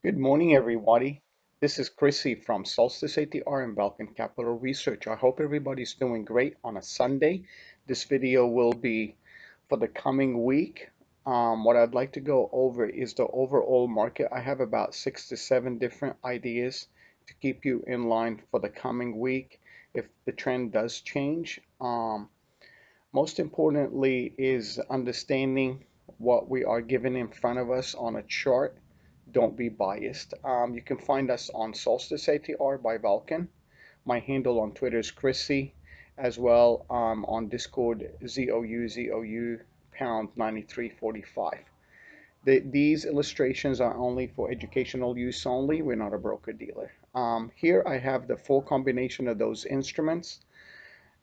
Good morning, everybody. This is Chrisi from Solstice ATR and Balkan Capital Research. I hope everybody's doing great on a Sunday. This video will be for the coming week. What I'd like to go over is the overall market. I have about 6 to 7 different ideas to keep you in line for the coming week if the trend does change. Most importantly is understanding what we are given in front of us on a chart. Don't be biased. You can find us on Solstice ATR by Vulcan. My handle on Twitter is Chrissy, as well on Discord ZOU pound 9345. These illustrations are only for educational use only. We're not a broker dealer. Here I have the full combination of those instruments.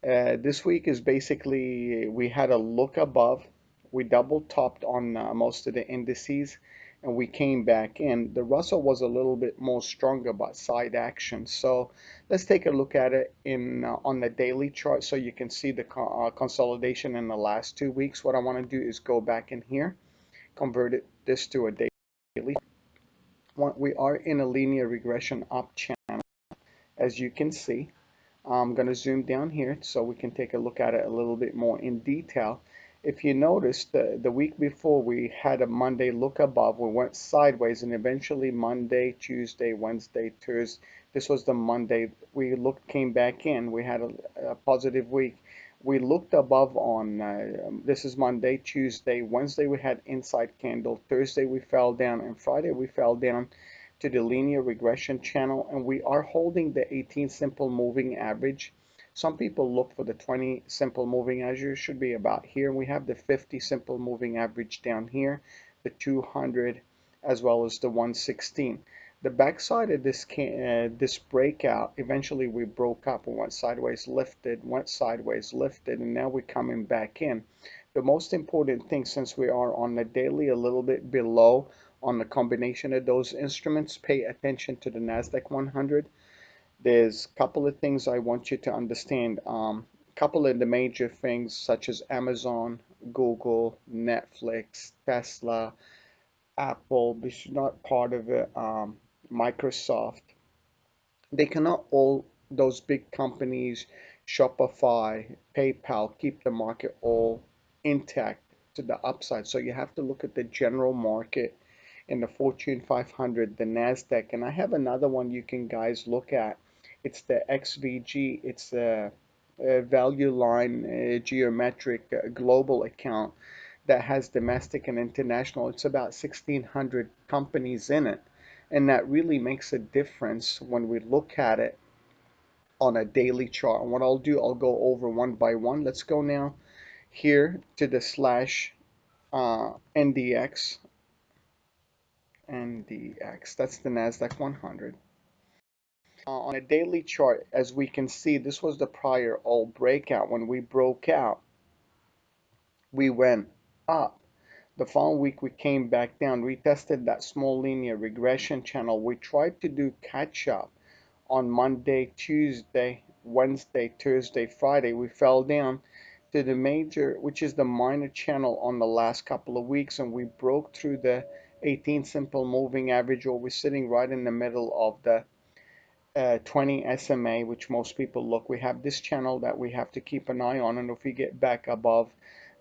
This week is basically we had a look above. We double topped on most of the indices and we came back in. The Russell was a little bit more stronger but side action. So let's take a look at it in on the daily chart so you can see the consolidation in the last 2 weeks. What I want to do is go back in here, this to a daily. We are in a linear regression up channel, as you can see. I'm going to zoom down here so we can take a look at it a little bit more in detail. If you notice, the week before we had a Monday look above, we went sideways, and eventually Monday, Tuesday, Wednesday, Thursday, this was the Monday we came back in. We had a positive week. We looked above on, this is Monday, Tuesday, Wednesday we had inside candle, Thursday we fell down, and Friday we fell down to the linear regression channel, and we are holding the 18 simple moving average. Some people look for the 20 simple moving average, should be about here. We have the 50 simple moving average down here, the 200, as well as the 116. The backside of this breakout, eventually we broke up and went sideways, lifted, and now we're coming back in. The most important thing, since we are on the daily a little bit below on the combination of those instruments, pay attention to the Nasdaq 100. There's a couple of things I want you to understand. Couple of the major things such as Amazon, Google, Netflix, Tesla, Apple, which is not part of it, Microsoft. They cannot all those big companies, Shopify, PayPal, keep the market all intact to the upside. So you have to look at the general market in the Fortune 500, the Nasdaq, and I have another one you can guys look at. It's the XVG. It's a value line geometric global account that has domestic and international. It's about 1,600 companies in it, and that really makes a difference when we look at it on a daily chart. And what I'll do, I'll go over one by one. Let's go now here to the slash NDX. NDX, that's the Nasdaq 100. On a daily chart, as we can see, this was the prior all breakout. When we broke out, we went up. The following week, we came back down, retested that small linear regression channel. We tried to do catch up on Monday, Tuesday, Wednesday, Thursday, Friday. We fell down to the major, which is the minor channel on the last couple of weeks, and we broke through the 18 simple moving average, or we're sitting right in the middle of the 20 SMA, which most people look. We have this channel that we have to keep an eye on, and if we get back above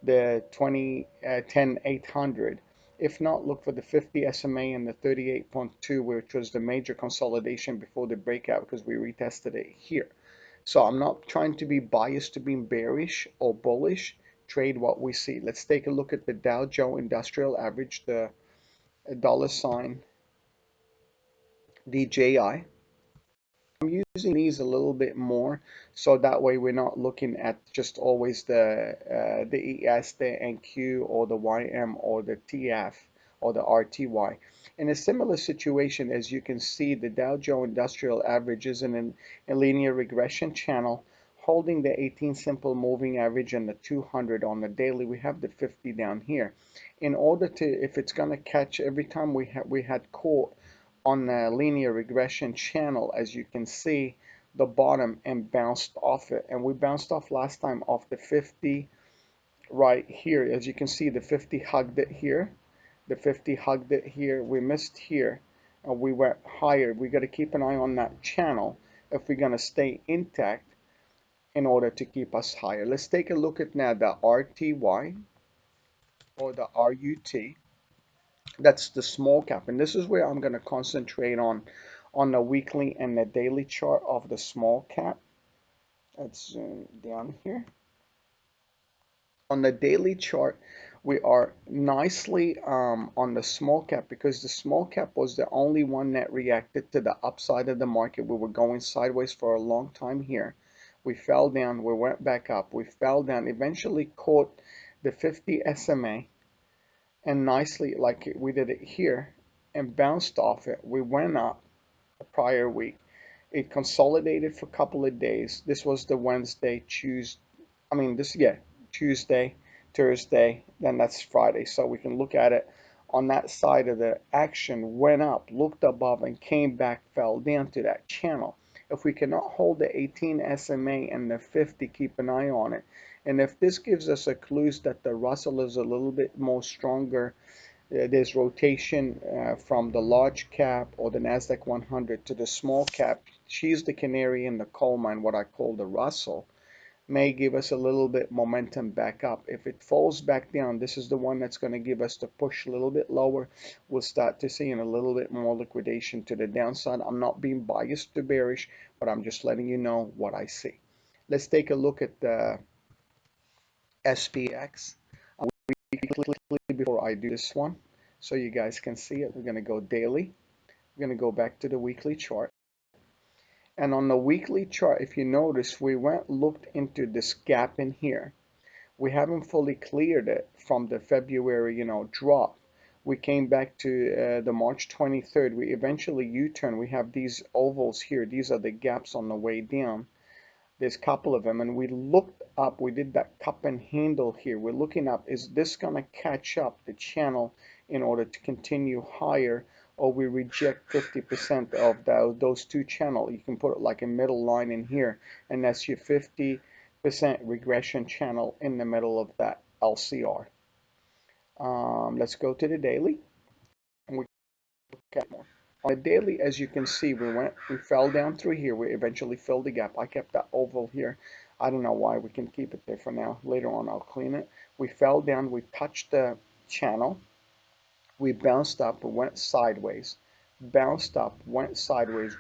the 10 800, if not, look for the 50 SMA and the 38.2, which was the major consolidation before the breakout, because we retested it here. So I'm not trying to be biased to being bearish or bullish. Trade what we see. Let's take a look at the Dow Jones Industrial Average, the dollar sign DJI. I'm using these a little bit more so that way we're not looking at just always the ES, the NQ, or the YM, or the TF, or the RTY. In a similar situation, as you can see, the Dow Jones Industrial Average is in a linear regression channel holding the 18 simple moving average and the 200 on the daily. We have the 50 down here. In order to, if it's going to catch, every time we had caught on the linear regression channel, as you can see, the bottom, and bounced off it. And we bounced off last time off the 50 right here. As you can see, the 50 hugged it here. The 50 hugged it here. We missed here. we went higher. We got to keep an eye on that channel if we're going to stay intact in order to keep us higher. Let's take a look at now the RTY or the RUT. That's the small cap, and this is where I'm going to concentrate on the weekly and the daily chart of the small cap. Let's zoom down here. On the daily chart, we are nicely on the small cap because the small cap was the only one that reacted to the upside of the market. We were going sideways for a long time here. We fell down, we went back up, we fell down, eventually caught the 50 SMA, and nicely, like we did it here, and bounced off it. We went up the prior week. It consolidated for a couple of days. This was the Wednesday, Tuesday, Tuesday, Thursday, then that's Friday. So we can look at it on that side of the action, went up, looked above, and came back, fell down to that channel. If we cannot hold the 18 SMA and the 50, keep an eye on it. And if this gives us a clue that the Russell is a little bit more stronger, there's rotation from the large cap or the Nasdaq 100 to the small cap. She's the canary in the coal mine, what I call the Russell. May give us a little bit momentum back up. If it falls back down, this is the one that's going to give us the push a little bit lower. We'll start to see a little bit more liquidation to the downside. I'm not being biased to bearish, but I'm just letting you know what I see. Let's take a look at the SPX before I do this one so you guys can see it. We're going to go daily. We're going to go back to the weekly chart. And on the weekly chart, if you notice, we looked into this gap in here. We haven't fully cleared it from the February, drop. We came back to the March 23rd. We eventually U-turn. We have these ovals here. These are the gaps on the way down. There's a couple of them, and we looked up. We did that cup and handle here. We're looking up. Is this going to catch up the channel in order to continue higher, or we reject 50% of those two channels? You can put it like a middle line in here, and that's your 50% regression channel in the middle of that LCR. Let's go to the daily, and we look at more. On the daily, as you can see, we fell down through here. We eventually filled the gap. I kept that oval here. I don't know why. We can keep it there for now. Later on, I'll clean it. We fell down. We touched the channel. We bounced up, went sideways. Bounced up, went sideways.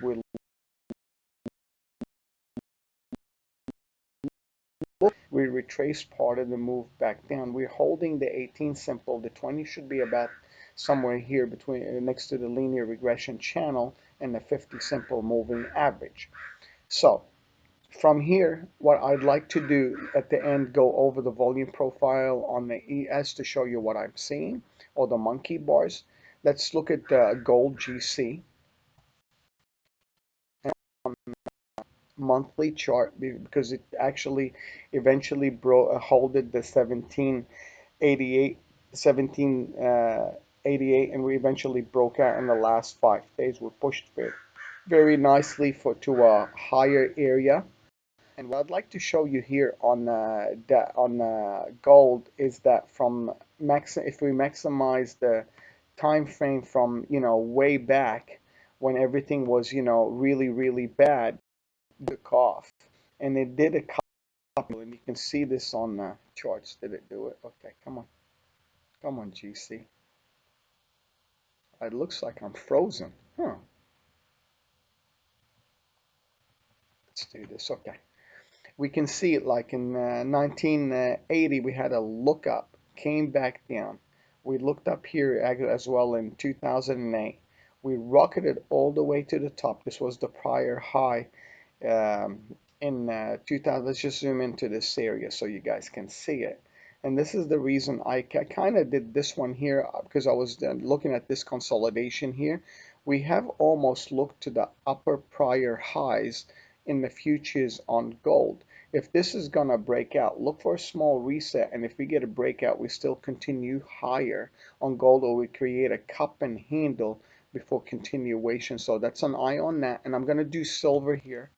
We retraced part of the move back down. We're holding the 18 simple. The 20 should be about somewhere here between next to the linear regression channel and the 50 simple moving average. So from here, what I'd like to do at the end, go over the volume profile on the ES to show you what I'm seeing, or the monkey bars. Let's look at the gold GC monthly chart because it actually eventually holded the 1788 and we eventually broke out in the last 5 days. We pushed very nicely to a higher area. And what I'd like to show you here on gold is that if we maximize the time frame from way back when everything was really bad, took off, and it did a couple, and you can see this on the charts. Did it do it? Okay, come on, GC. It looks like I'm frozen. Huh. Let's do this. Okay. We can see it like in 1980, we had a look up, came back down. We looked up here as well in 2008. We rocketed all the way to the top. This was the prior high in 2000. Let's just zoom into this area so you guys can see it. And this is the reason I kind of did this one here because I was looking at this consolidation here. We have almost looked to the upper prior highs in the futures on gold. If this is going to break out, look for a small reset, and if we get a breakout, we still continue higher on gold, or we create a cup and handle before continuation. So that's an eye on that, and I'm going to do silver here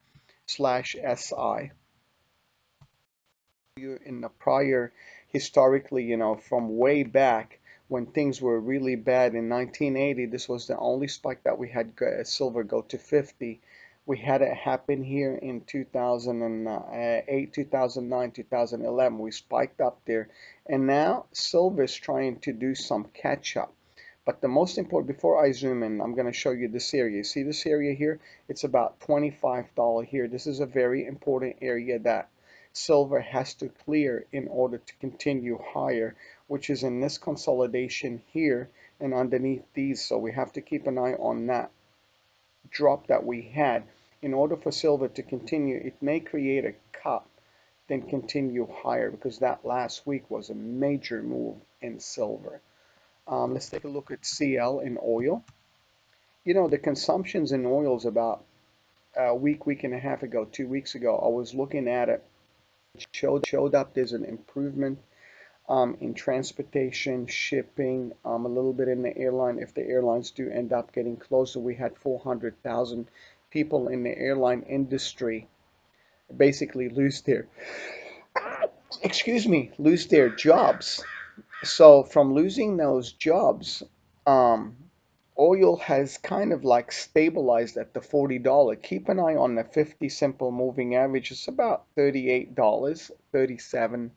/SI. In the prior, historically, from way back, when things were really bad in 1980. This was the only spike that we had silver go to 50. We had it happen here in 2008, 2009, 2011. We spiked up there, and now silver is trying to do some catch up. But the most important, before I zoom in, I'm going to show you this area. You see this area here? It's about $25 here. This is a very important area that silver has to clear in order to continue higher, which is in this consolidation here and underneath these. So we have to keep an eye on that drop that we had. In order for silver to continue, it may create a cup, then continue higher, because that last week was a major move in silver. Let's take a look at CL in oil. You know, the consumptions in oil is about a week and a half ago, 2 weeks ago. I was looking at it. It showed up there's an improvement in transportation, shipping, a little bit in the airline. If the airlines do end up getting closer, we had 400,000 people in the airline industry basically lose their, lose their jobs. So from losing those jobs, um, oil has kind of like stabilized at the $40. Keep an eye on the 50 simple moving average. It's about $38, 37,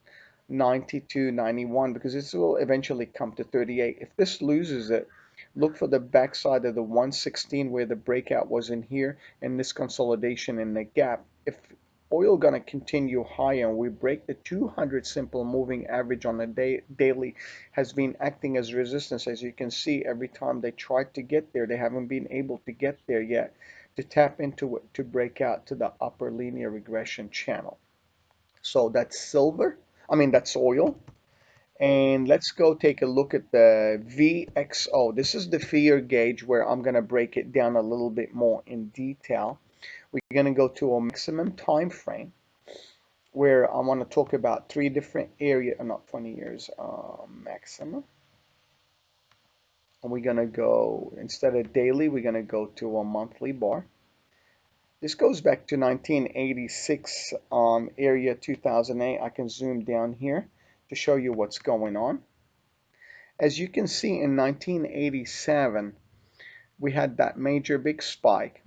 92, 91, because this will eventually come to 38. If this loses it, look for the backside of the 116 where the breakout was in here, and this consolidation in the gap. If oil going to continue higher and we break the 200 simple moving average on the daily, has been acting as resistance. As you can see, every time they tried to get there, they haven't been able to get there yet to tap into it to break out to the upper linear regression channel. So that's silver. That's oil. And let's go take a look at the VXO. This is the fear gauge where I'm going to break it down a little bit more in detail. We're going to go to a maximum time frame where I want to talk about three different areas, not 20 years, maximum. And we're going to go, instead of daily, we're going to go to a monthly bar. This goes back to 1986, area 2008. I can zoom down here to show you what's going on. As you can see, in 1987, we had that major big spike.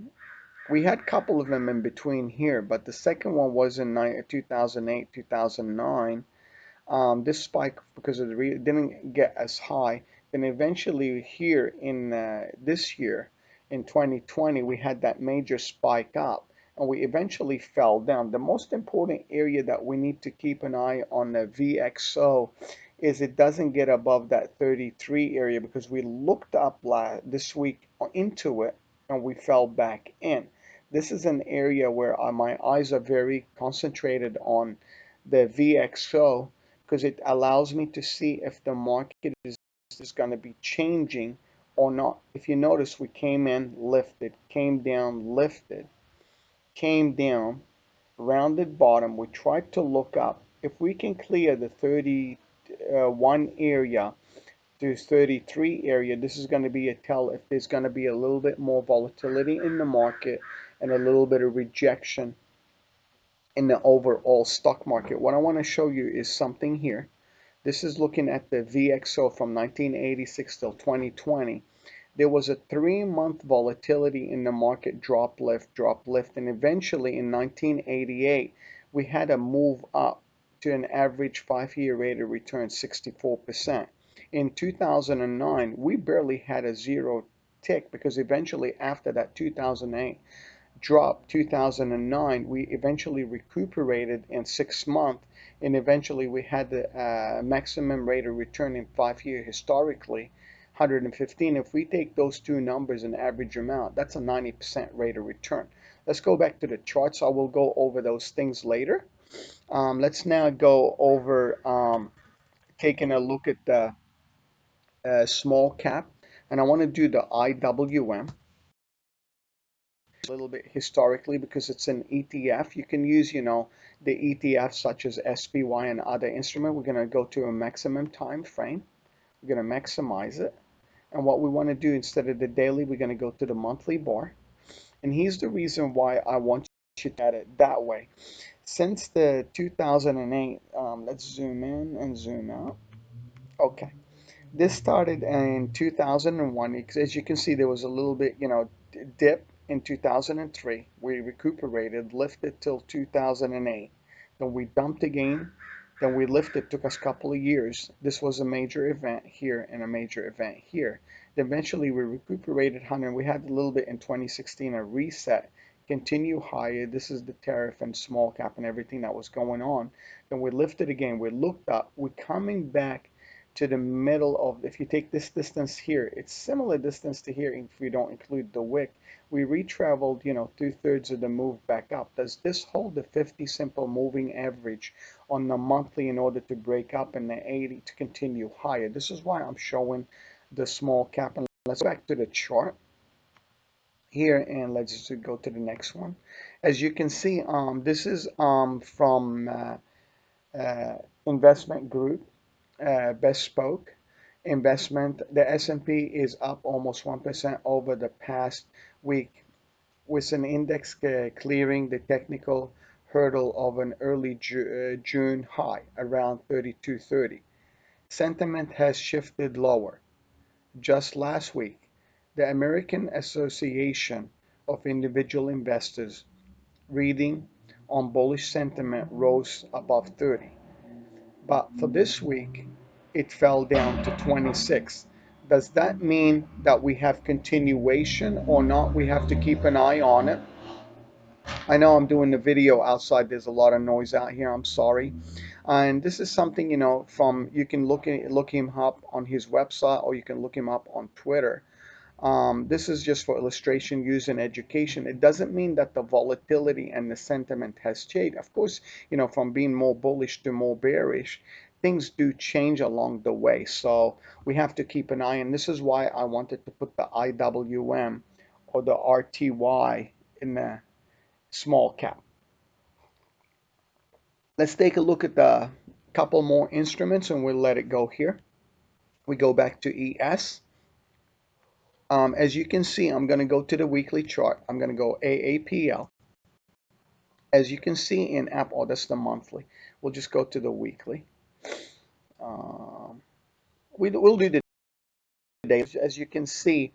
We had a couple of them in between here, but the second one was in 2008, 2009. This spike, because of it didn't get as high. Then eventually here in this year, in 2020, we had that major spike up, and we eventually fell down. The most important area that we need to keep an eye on the VXO is it doesn't get above that 33 area, because we looked up this week into it and we fell back in. This is an area where my eyes are very concentrated on the VXO, because it allows me to see if the market is going to be changing or not. If you notice, we came in, lifted, came down, lifted, came down, rounded bottom. We tried to look up. If we can clear the 31 area to 33 area, this is going to be a tell if there's going to be a little bit more volatility in the market and a little bit of rejection in the overall stock market. What I want to show you is something here. This is looking at the VXO from 1986 till 2020. There was a 3-month volatility in the market, drop, lift, and eventually in 1988, we had a move up to an average 5-year rate of return 64%. In 2009, we barely had a zero tick, because eventually after that 2008 drop, 2009, we eventually recuperated in 6 months, and eventually we had the maximum rate of return in 5 year historically 115. If we take those two numbers and average them out, that's a 90% rate of return. Let's go back to the charts. I will go over those things later. Let's now go over taking a look at the small cap, and I want to do the IWM a little bit historically, because it's an ETF. You can use, the ETFs such as SPY and other instrument. We're going to go to a maximum time frame. We're going to maximize it. And what we want to do, instead of the daily, we're going to go to the monthly bar. And here's the reason why I want you to add it that way. Since the 2008, let's zoom in and zoom out. Okay. This started in 2001. As you can see, there was a little bit, dip in 2003. We recuperated, lifted till 2008. Then we dumped again. Then we lifted. Took us a couple of years. This was a major event here and a major event here. Then eventually we recuperated 100. We had a little bit in 2016, a reset, continue higher. This is the tariff and small cap and everything that was going on. Then we lifted again. We looked up. We're coming back to the middle of, if you take this distance here, it's similar distance to here if we don't include the wick. We retraveled, 2/3 of the move back up. Does this hold the 50 simple moving average on the monthly in order to break up in the 80 to continue higher? This is why I'm showing the small cap. And let's go back to the chart here and let's just go to the next one. As you can see, this is from investment group, bespoke investment. The S&P is up almost 1% over the past week, with an index clearing the technical hurdle of an early June high around 3230. Sentiment has shifted lower. Just last week, the American Association of Individual Investors reading on bullish sentiment rose above 30. But for this week, it fell down to 26. Does that mean that we have continuation or not? We have to keep an eye on it. I know I'm doing the video outside. There's a lot of noise out here. I'm sorry. And this is something, from, you can look him up on his website, or you can look him up on Twitter. This is just for illustration, use in education. It doesn't mean that the volatility and the sentiment has changed. Of course, from being more bullish to more bearish, things do change along the way. So we have to keep an eye. And this is why I wanted to put the IWM or the RTY in the small cap. Let's take a look at the couple more instruments and we'll let it go here. We go back to ES. As you can see, I'm going to go to the weekly chart. I'm going to go AAPL. As you can see in Apple, that's the monthly. We'll just go to the weekly. We'll do the days. As you can see,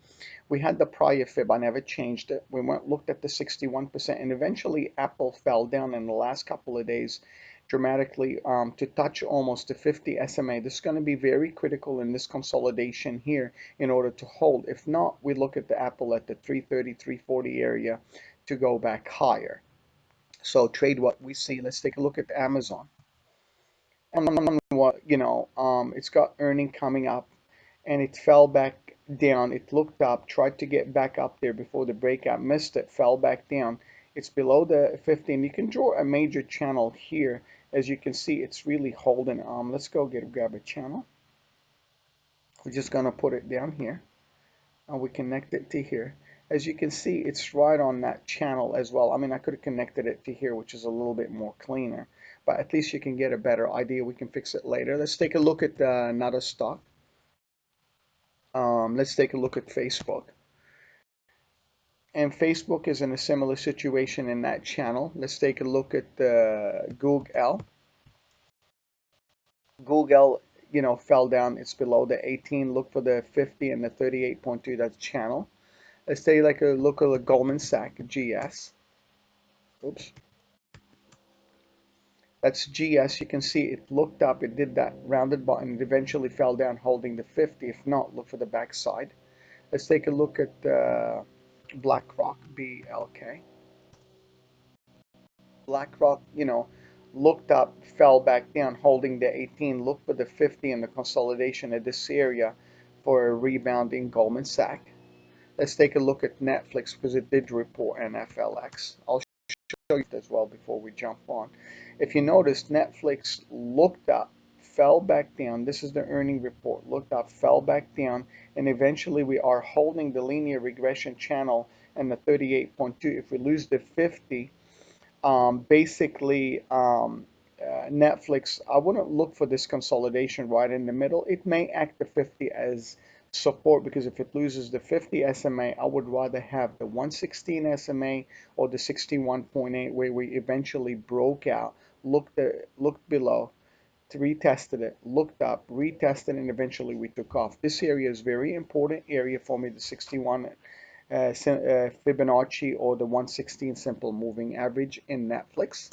we had the prior fib. I never changed it. We looked at the 61%, and eventually Apple fell down in the last couple of days dramatically to touch almost the 50 SMA. This is going to be very critical in this consolidation here in order to hold. If not, we look at the Apple at the 330, 340 area to go back higher. So trade what we see. Let's take a look at Amazon. It's got earning coming up, and it fell back down. It looked up, tried to get back up there before the breakout, missed it, fell back down. It's below the 15. You can draw a major channel here. As you can see, it's really holding. Let's go grab a channel. We're just gonna put it down here, and we connect it to here. As you can see, it's right on that channel as well. I mean, I could have connected it to here, which is a little bit more cleaner, but at least you can get a better idea. We can fix it later. Let's take a look at another stock. Let's take a look at Facebook. And Facebook is in a similar situation in that channel. Let's take a look at Google. Google, fell down. It's below the 18. Look for the 50 and the 38.2. That's channel. Let's take a look at the Goldman Sachs, GS. Oops. That's GS. You can see it looked up. It did that rounded button. It eventually fell down holding the 50. If not, look for the backside. Let's take a look at BlackRock, BLK. BlackRock, looked up, fell back down, holding the 18. Look for the 50 and the consolidation at this area for a rebound in Goldman Sachs. Let's take a look at Netflix because it did report NFLX. I'll show you as well before we jump on. If you notice, Netflix looked up, fell back down. This is the earning report. Looked up, fell back down, and eventually we are holding the linear regression channel and the 38.2. If we lose the 50, Netflix, I wouldn't look for this consolidation right in the middle. It may act the 50 as support, because if it loses the 50 SMA, I would rather have the 116 SMA or the 61.8 where we eventually broke out, looked below, retested it, looked up, retested, and eventually we took off. This area is very important area for me, the 61 Fibonacci or the 116 simple moving average in Netflix.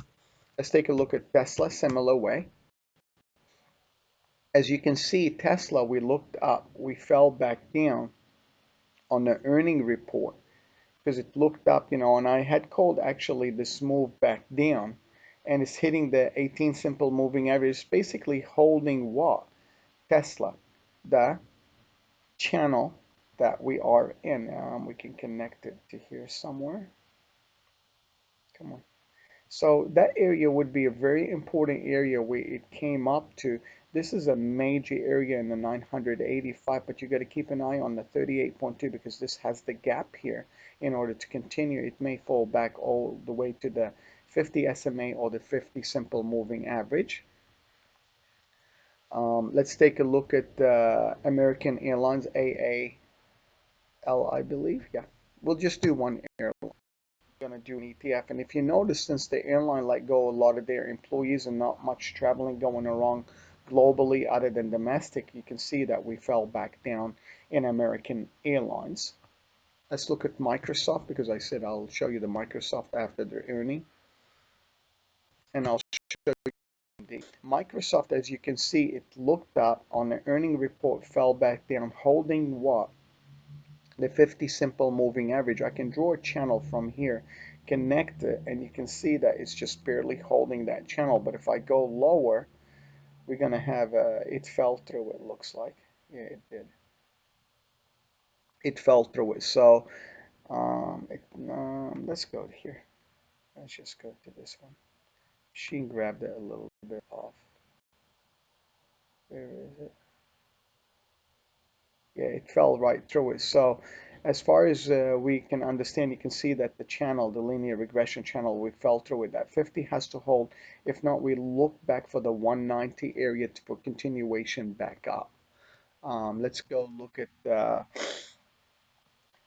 Let's take a look at Tesla, similar way. As you can see, Tesla, we looked up, we fell back down on the earning report because it looked up, and I had called actually this move back down, and it's hitting the 18 simple moving average, basically holding what? Tesla, the channel that we are in. We can connect it to here somewhere. Come on. So that area would be a very important area where it came up to. This is a major area in the 985, but you got to keep an eye on the 38.2 because this has the gap here. In order to continue, it may fall back all the way to the 50 SMA or the 50 simple moving average. Let's take a look at American Airlines, AAL, I believe. Yeah, we'll just do one airline. Going to do an ETF. And if you notice, since the airline let go a lot of their employees and not much traveling going around globally other than domestic, you can see that we fell back down in American Airlines. Let's look at Microsoft because I said I'll show you the Microsoft after their earning. And I'll show you the Microsoft. As you can see, it looked up on the earning report, fell back down, holding what? The 50 simple moving average. I can draw a channel from here, connect it, and you can see that it's just barely holding that channel. But if I go lower, we're going to have it fell through, it looks like. Yeah, it did. It fell through it. So let's go here. Let's just go to this one. She grabbed it a little bit off. Where is it? Yeah, it fell right through it. So as far as we can understand, you can see that the channel, the linear regression channel, we fell through it. That 50 has to hold. If not, we look back for the 190 area for continuation back up. Let's go look at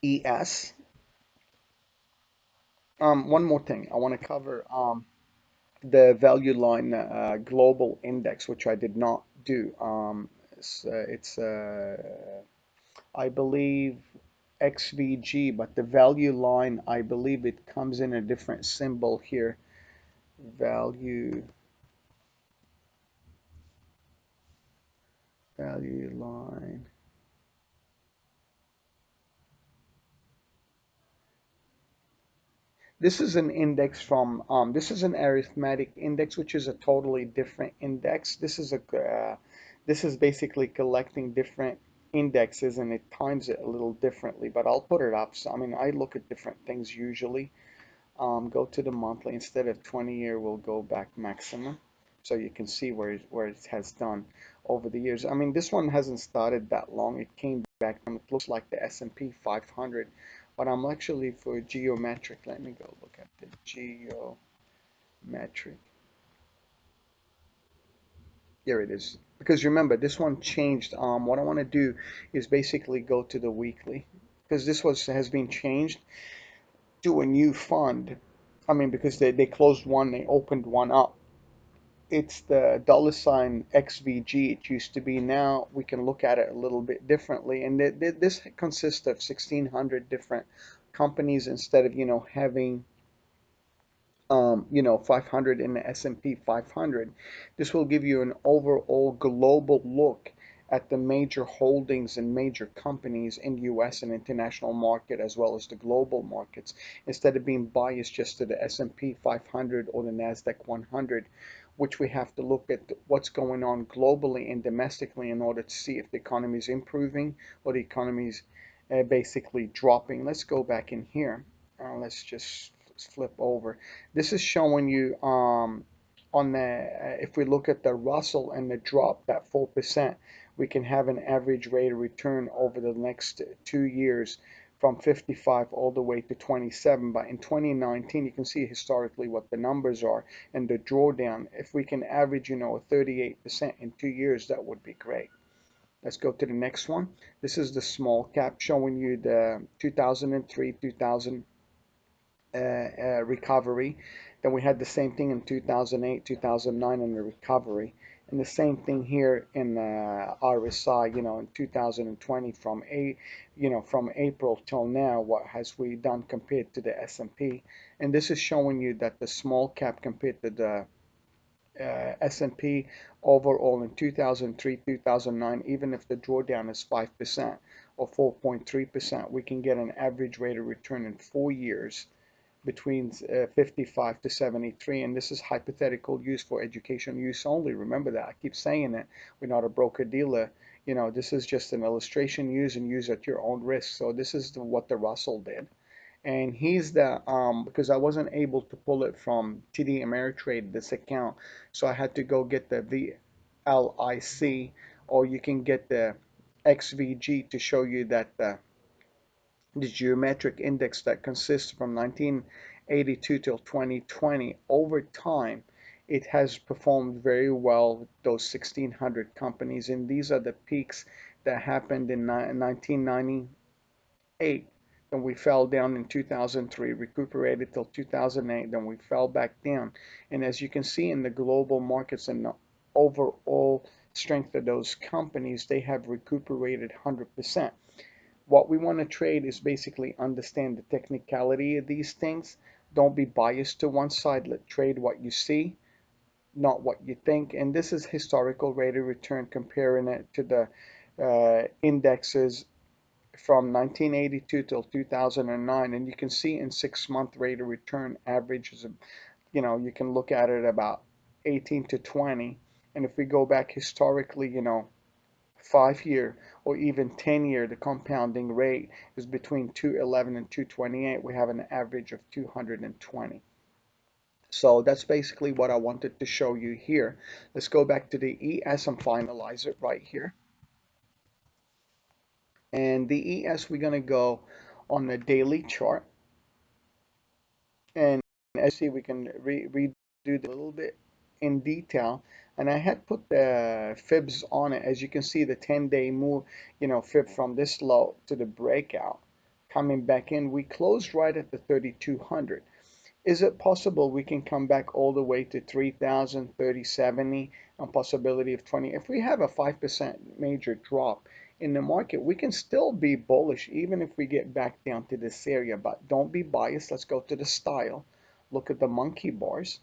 ES. One more thing. I want to cover the value line global index, which I did not do. It's I believe XVG, but the value line, I believe it comes in a different symbol here. Value line. This is an index from, this is an arithmetic index, which is a totally different index. This is basically collecting different indexes and it times it a little differently, but I'll put it up. So, I mean, I look at different things usually. Go to the monthly. Instead of 20-year, we'll go back maximum. So you can see where it has done over the years. I mean, this one hasn't started that long. It came back and it looks like the S&P 500. But I'm actually for geometric. Let me go look at the geometric. Here it is. Because remember, this one changed. What I want to do is basically go to the weekly. Because this has been changed to a new fund. I mean, because they closed one, they opened one up. It's the $ XVG. It used to be. Now we can look at it a little bit differently. And this consists of 1,600 different companies instead of, having 500 in the S&P 500. This will give you an overall global look at the major holdings and major companies in US and international market as well as the global markets, instead of being biased just to the S&P 500 or the Nasdaq 100, which we have to look at what's going on globally and domestically in order to see if the economy is improving or the economy is basically dropping. Let's go back in here. Let's just flip over. This is showing you on the if we look at the Russell and the drop, that 4%, we can have an average rate of return over the next 2 years from 55 all the way to 27. But in 2019, you can see historically what the numbers are and the drawdown. If we can average, a 38% in 2 years, that would be great. Let's go to the next one. This is the small cap showing you the 2003, 2000 recovery. Then we had the same thing in 2008, 2009 in the recovery. And the same thing here in RSI, in 2020 from April till now, what has we done compared to the S&P? And this is showing you that the small cap compared to the S&P overall in 2003, 2009, even if the drawdown is 5% or 4.3%, we can get an average rate of return in 4 years between 55 to 73, and this is hypothetical use for education use only. Remember that. I keep saying it. We're not a broker dealer. This is just an illustration. Use and use at your own risk. So this is what the Russell did. And he's the because I wasn't able to pull it from TD Ameritrade, this account, so I had to go get the VLIC, or you can get the XVG to show you that the geometric index that consists from 1982 till 2020, over time, it has performed very well, those 1,600 companies. And these are the peaks that happened in 1998. Then we fell down in 2003, recuperated till 2008, then we fell back down. And as you can see in the global markets and the overall strength of those companies, they have recuperated 100%. What we want to trade is basically understand the technicality of these things. Don't be biased to one side. Let trade what you see, not what you think. And this is historical rate of return, comparing it to the indexes from 1982 till 2009. And you can see in 6-month rate of return averages, you can look at it about 18 to 20. And if we go back historically, 5-year or even 10-year, the compounding rate is between 211 and 228. We have an average of 220. So that's basically what I wanted to show you here. Let's go back to the ES and finalize it right here. And the ES, we're going to go on the daily chart. And as you see, we can redo it a little bit in detail. And I had put the fibs on it. As you can see, the 10-day move, fib from this low to the breakout. Coming back in, we closed right at the 3,200. Is it possible we can come back all the way to 3,000, 3070, and possibility of 20? If we have a 5% major drop in the market, we can still be bullish even if we get back down to this area. But don't be biased. Let's go to the style. Look at the monkey bars.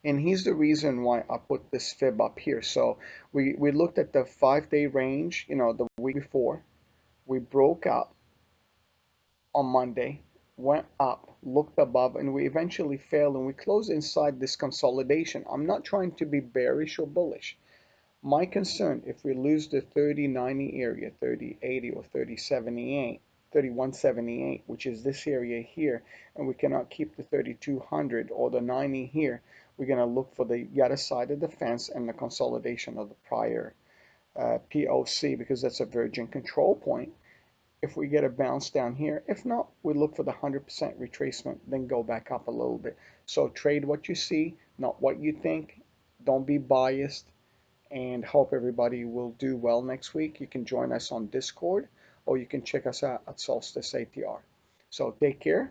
And here's the reason why I put this fib up here. So we looked at the 5-day range, the week before. We broke out on Monday, went up, looked above, and we eventually failed, and we closed inside this consolidation. I'm not trying to be bearish or bullish. My concern, if we lose the 3090 area, 3080 or 3078, 3178, which is this area here, and we cannot keep the 3200 or the 90 here, we're going to look for the other side of the fence and the consolidation of the prior POC, because that's a virgin control point. If we get a bounce down here, if not, we look for the 100% retracement, then go back up a little bit. So trade what you see, not what you think. Don't be biased, and hope everybody will do well next week. You can join us on Discord, or you can check us out at Solstice ATR. So take care.